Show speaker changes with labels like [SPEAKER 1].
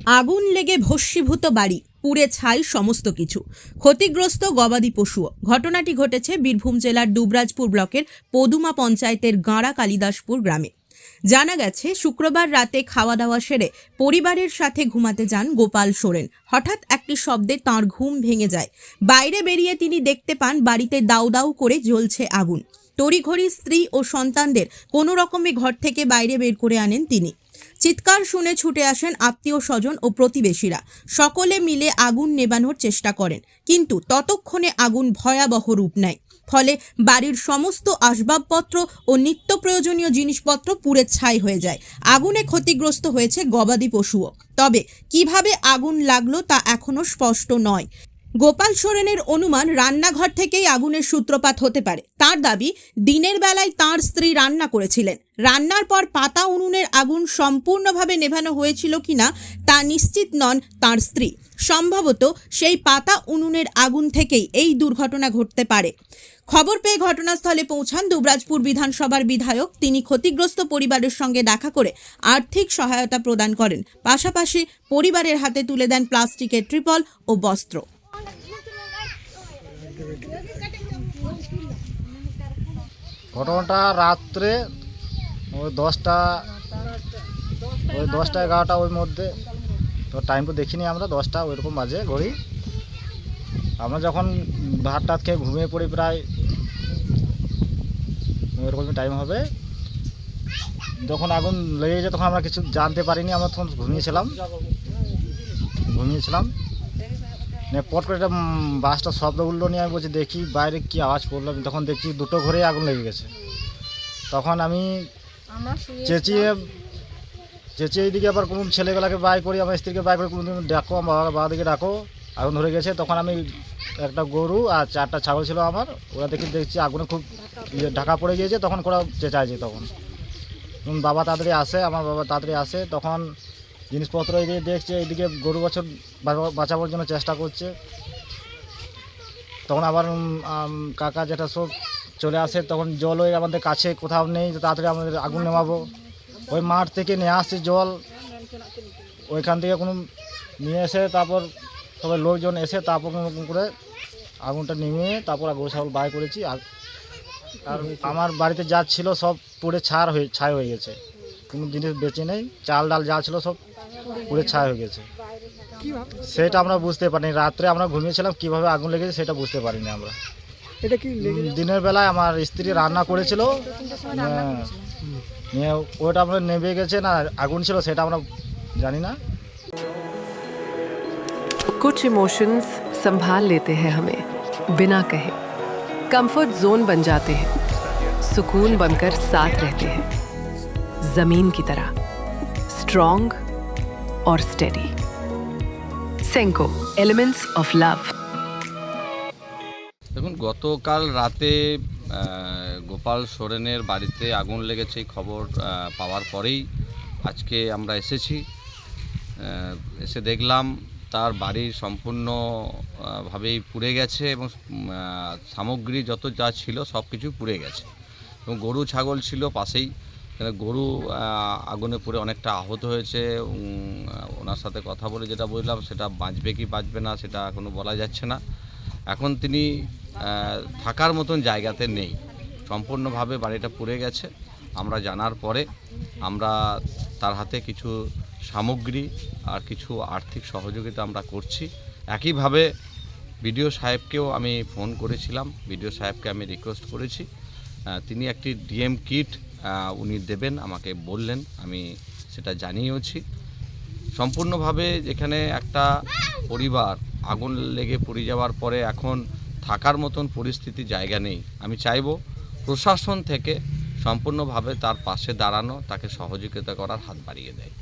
[SPEAKER 1] আগুন লেগে ভস্মীভূত বাড়ি, পুড়ে ছাই সমস্ত কিছু, ক্ষতিগ্রস্ত গবাদি পশুও। ঘটনাটি ঘটেছে বীরভূম জেলার দুবরাজপুর ব্লকের পদুমা পঞ্চায়েতের গাঁড়া কালিদাসপুর গ্রামে। জানা গেছে, শুক্রবার রাতে খাওয়া দাওয়া সেরে পরিবারের সাথে ঘুমাতে যান গোপাল সোরেন। হঠাৎ একটি শব্দে তাঁর ঘুম ভেঙে যায়। বাইরে বেরিয়ে তিনি দেখতে পান বাড়িতে দাউ দাউ করে জ্বলছে আগুন। তড়িঘড়ি স্ত্রী ও সন্তানদের কোনো রকমে ঘর থেকে বাইরে বের করে আনেন তিনি। চিৎকার শুনে ছুটে আসেন আত্মীয় স্বজন ও প্রতিবেশীরা। সকলে মিলে আগুন নেভানোর চেষ্টা করেন, কিন্তু ততক্ষণে আগুন ভয়াবহ রূপ নেয়। ফলে বাড়ির সমস্ত আসবাবপত্র ও নিত্য প্রয়োজনীয় জিনিসপত্র পুড়ে ছাই হয়ে যায়। আগুনে ক্ষতিগ্রস্ত হয়েছে গবাদি পশুও। তবে কিভাবে আগুন লাগলো তা এখনো স্পষ্ট নয়। গোপাল সোরেনের অনুমান, রান্নাঘর থেকেই আগুনের সূত্রপাত হতে পারে। তার দাবি, দিনের বেলায় তার স্ত্রী রান্না করেছিলেন। রান্নার পর পাতা উনুনের আগুন সম্পূর্ণভাবে নেভানো হয়েছিল কিনা তা নিশ্চিত নন তার স্ত্রী। সম্ভবত সেই পাতা উনুনের আগুন থেকেই এই দুর্ঘটনা ঘটতে পারে। খবর পেয়ে ঘটনাস্থলে পৌঁছান দুবরাজপুর বিধানসভার বিধায়ক। তিনি ক্ষতিগ্রস্ত পরিবারের সঙ্গে দেখা করে আর্থিক সহায়তা প্রদান করেন। পাশাপাশি পরিবারের হাতে তুলে দেন প্লাস্টিকের ত্রিপল ও বস্ত্র।
[SPEAKER 2] ঘটনাটা রাত্রে ওই 10টা 11টা ওই মধ্যে, তো টাইম তো দেখিনি আমরা, 10টা ওইরকম বাজে ঘড়ি। আমরা যখন ভাত টাত খেয়ে ঘুমিয়ে পড়ি, প্রায় ওইরকমই টাইম হবে, যখন আগুন লেগে গেছে তখন আমরা কিছু জানতে পারিনি। আমরা তখন ঘুমিয়েছিলাম। পট করে একটা বাসটা শব্দ উঠলো নিয়ে আমি বলছি দেখি বাইরে কি আওয়াজ করলো। তখন দেখছি দুটো ঘরেই আগুন লেগে গেছে। তখন আমি চেঁচিয়ে এইদিকে আবার কোনো ছেলেগুলোকে বাই করি, আমার স্ত্রীকে বাই করে, কোনো দিন ডাকো, আমার বাবা দিকে ডাকো, আগুন ধরে গেছে। তখন আমি একটা গরু আর 4টা ছাগল ছিল আমার, ওরা দেখছি আগুনে খুব ঢাকা পড়ে গিয়েছে। তখন ওরা চেঁচাইছে। তখন বাবা তাড়াতাড়ি আসে, আমার বাবা তাড়াতাড়ি আসে। তখন জিনিসপত্র এদিকে দেখছে, এইদিকে গরু বছর বাঁচাবার জন্য চেষ্টা করছে। তখন আবার কাকা যেটা সব চলে আসে। তখন জল ওই আমাদের কাছে কোথাও নেই, তাড়াতাড়ি আমাদের আগুন নেভাবো। ওই মাঠ থেকে নিয়ে আসছে জল, ওইখান থেকে কোনো নিয়ে এসে তারপর সবাই লোকজন এসে তারপর করে আগুনটা নিভিয়ে তারপর গরু ছাগল বাই করেছি। আর আমার বাড়িতে যা ছিল সব পুড়ে ছাই হয়ে গেছে, কোনো জিনিস বেঁচে নেই। চাল ডাল যা ছিল সব পুড়ে ছাই হয়ে গেছে। সেটা আমরা বুঝতে পারিনি। রাত্রে আমরা ঘুমিয়েছিলাম, কিভাবে আগুন লেগেছে সেটা বুঝতে পারিনি আমরা।
[SPEAKER 3] এটা কি
[SPEAKER 2] দিনের বেলায় আমার স্ত্রী রান্না করেছিল, ওটা আমরা নেমে গেছে না আগুন ছিল সেটা আমরা জানি না।
[SPEAKER 4] कुछ इमोशंस संभाल लेते हैं हमें बिना कहे, कंफर्ट जोन बन जाते हैं, सुकून बनकर साथ रहते हैं, जमीन की तरह स्ट्रॉन्ग और steady. Senco elements of love.
[SPEAKER 5] দেখুন, গতকাল রাতে গোপাল সোরেনের বাড়িতে আগুন লেগেছে এই খবর পাওয়ার পরেই আজকে আমরা এসেছি। এসে দেখলাম তার বাড়ি সম্পূর্ণভাবেই পুড়ে গেছে এবং সামগ্রী যত যা ছিল সব কিছু পুড়ে গেছে। এবং গরু ছাগল ছিল পাশেই, গরু আগুনে পুড়ে অনেকটা আহত হয়েছে। ওনার সাথে কথা বলে যেটা বুঝলাম, সেটা বাঁচবে কি বাঁচবে না সেটা এখনও বলা যাচ্ছে না। এখন তিনি থাকার মতন জায়গাতে নেই, সম্পূর্ণভাবে বাড়িটা পুড়ে গেছে। আমরা জানার পরে আমরা তার হাতে কিছু সামগ্রী আর কিছু আর্থিক সহযোগিতা আমরা করছি। একইভাবে বিডিও সাহেবকেও আমি ফোন করেছিলাম, বিডিও সাহেবকে আমি রিকোয়েস্ট করেছি, তিনি একটি ডিএম কিট উনি দেবেন আমাকে বললেন, আমি সেটা জানিয়েওছি। সম্পূর্ণভাবে যেখানে একটা পরিবার আগুন লেগে পুড়ে যাওয়ার পরে এখন থাকার মতন পরিস্থিতি জায়গা নেই। আমি চাইব প্রশাসন থেকে সম্পূর্ণভাবে তার পাশে দাঁড়ানো, তাকে সহযোগিতা করার হাত বাড়িয়ে দেয়।